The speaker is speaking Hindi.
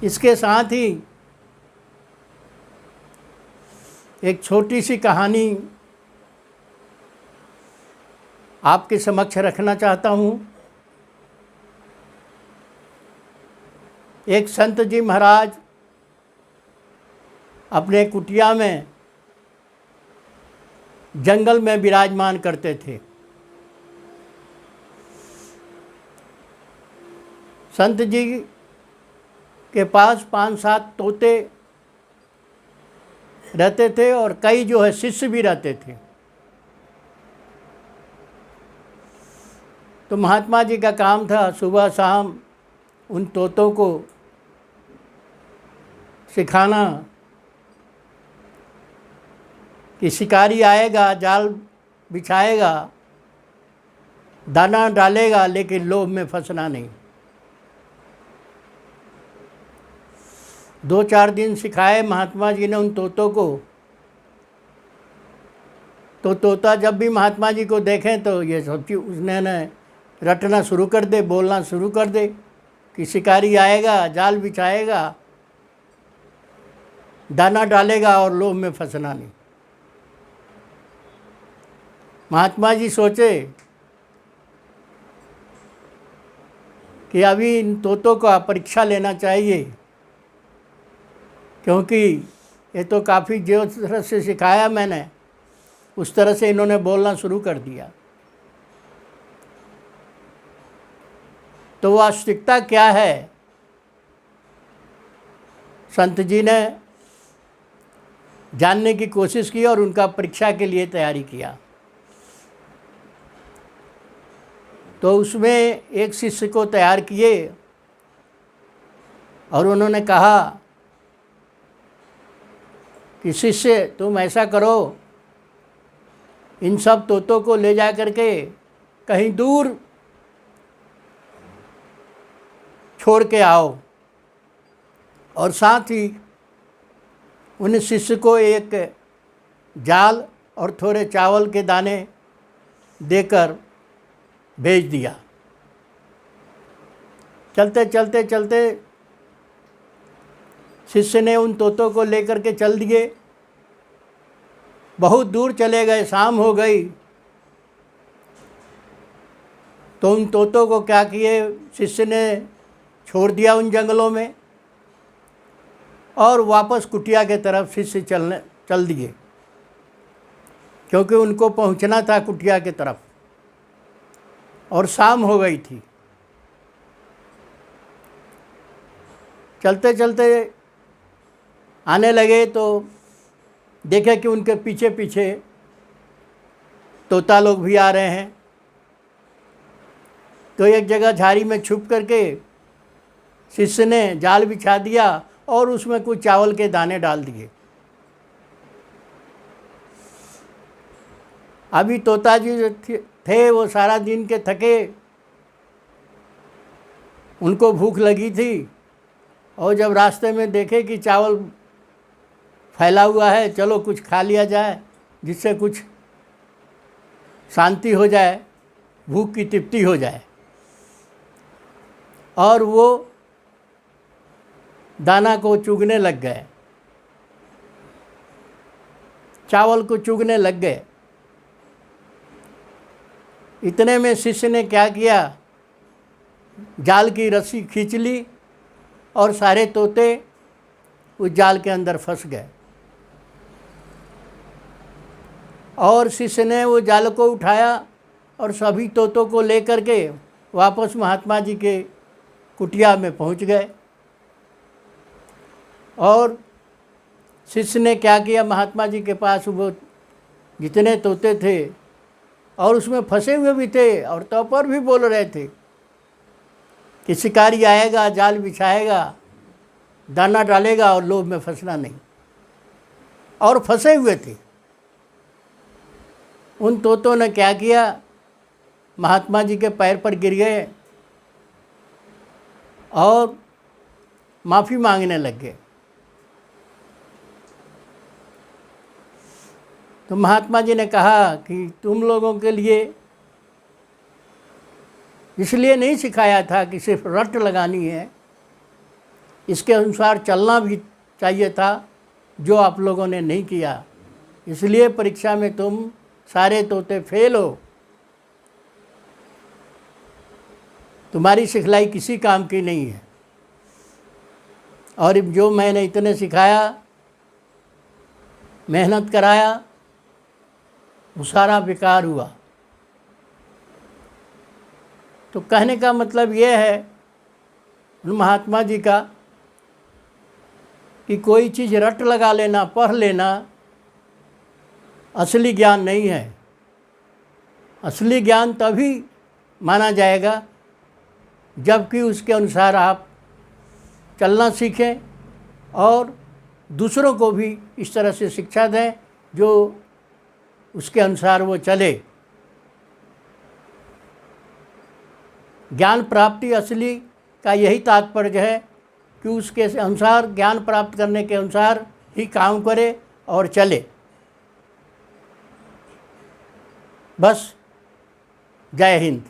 इसके साथ ही एक छोटी सी कहानी आपके समक्ष रखना चाहता हूँ। एक संत जी महाराज अपने कुटिया में जंगल में विराजमान करते थे। संत जी के पास 5-7 तोते रहते थे और कई जो है शिष्य भी रहते थे। तो महात्मा जी का काम था सुबह शाम उन तोतों को सिखाना कि शिकारी आएगा, जाल बिछाएगा, दाना डालेगा, लेकिन लोभ में फंसना नहीं। 2-4 दिन सिखाए महात्मा जी ने उन तोतों को। तो तोता जब भी महात्मा जी को देखें तो ये सब चीज़ उसने रटना शुरू कर दे, बोलना शुरू कर दे कि शिकारी आएगा, जाल बिछाएगा, दाना डालेगा और लोभ में फंसना नहीं। महात्मा जी सोचे कि अभी इन तोतों का परीक्षा लेना चाहिए, क्योंकि ये तो काफ़ी जो तरह से सिखाया मैंने उस तरह से इन्होंने बोलना शुरू कर दिया। तो वास्तविकता क्या है, संत जी ने जानने की कोशिश की और उनका परीक्षा के लिए तैयारी किया। तो उसमें एक शिष्य को तैयार किए और उन्होंने कहा कि शिष्य तुम ऐसा करो, इन सब तोतों को ले जा करके कहीं दूर छोड़ के आओ, और साथ ही उन शिष्य को एक जाल और थोड़े चावल के दाने देकर भेज दिया। चलते चलते चलते शिष्य ने उन तोतों को लेकर के चल दिए। बहुत दूर चले गए, शाम हो गई। तो उन तोतों को क्या किए, शिष्य ने छोड़ दिया उन जंगलों में और वापस कुटिया के तरफ शिष्य चल दिए, क्योंकि उनको पहुंचना था कुटिया के तरफ और शाम हो गई थी। चलते चलते आने लगे तो देखे कि उनके पीछे पीछे तोता लोग भी आ रहे हैं। तो एक जगह झाड़ी में छुप करके शिष्य ने जाल बिछा दिया और उसमें कुछ चावल के दाने डाल दिए। अभी तोता जी जो थे वो सारा दिन के थके, उनको भूख लगी थी, और जब रास्ते में देखे कि चावल फैला हुआ है, चलो कुछ खा लिया जाए जिससे कुछ शांति हो जाए, भूख की तृप्ति हो जाए। और वो दाना को चुगने लग गए, चावल को चुगने लग गए। इतने में शिष्य ने क्या किया, जाल की रस्सी खींच ली और सारे तोते उस जाल के अंदर फंस गए। और शिष्य ने वो जाल को उठाया और सभी तोतों को लेकर के वापस महात्मा जी के कुटिया में पहुंच गए। और शिष्य ने क्या किया, महात्मा जी के पास वो जितने तोते थे और उसमें फंसे हुए भी थे और तौर पर भी बोल रहे थे कि शिकारी आएगा, जाल बिछाएगा, दाना डालेगा और लोभ में फंसना नहीं, और फंसे हुए थे। उन तोतों ने क्या किया, महात्मा जी के पैर पर गिर गए और माफ़ी मांगने लग गए। तो महात्मा जी ने कहा कि तुम लोगों के लिए इसलिए नहीं सिखाया था कि सिर्फ रट लगानी है, इसके अनुसार चलना भी चाहिए था, जो आप लोगों ने नहीं किया। इसलिए परीक्षा में तुम सारे तोते फेल हो। तुम्हारी सिखलाई किसी काम की नहीं है। और जो मैंने इतने सिखाया, मेहनत कराया, वो सारा बेकार हुआ। तो कहने का मतलब ये है महात्मा जी का कि कोई चीज़ रट लगा लेना, पढ़ लेना असली ज्ञान नहीं है। असली ज्ञान तभी माना जाएगा जबकि उसके अनुसार आप चलना सीखें और दूसरों को भी इस तरह से शिक्षा दें जो उसके अनुसार वो चले। ज्ञान प्राप्ति असली का यही तात्पर्य है कि उसके अनुसार, ज्ञान प्राप्त करने के अनुसार ही काम करे और चले। बस। जय हिंद।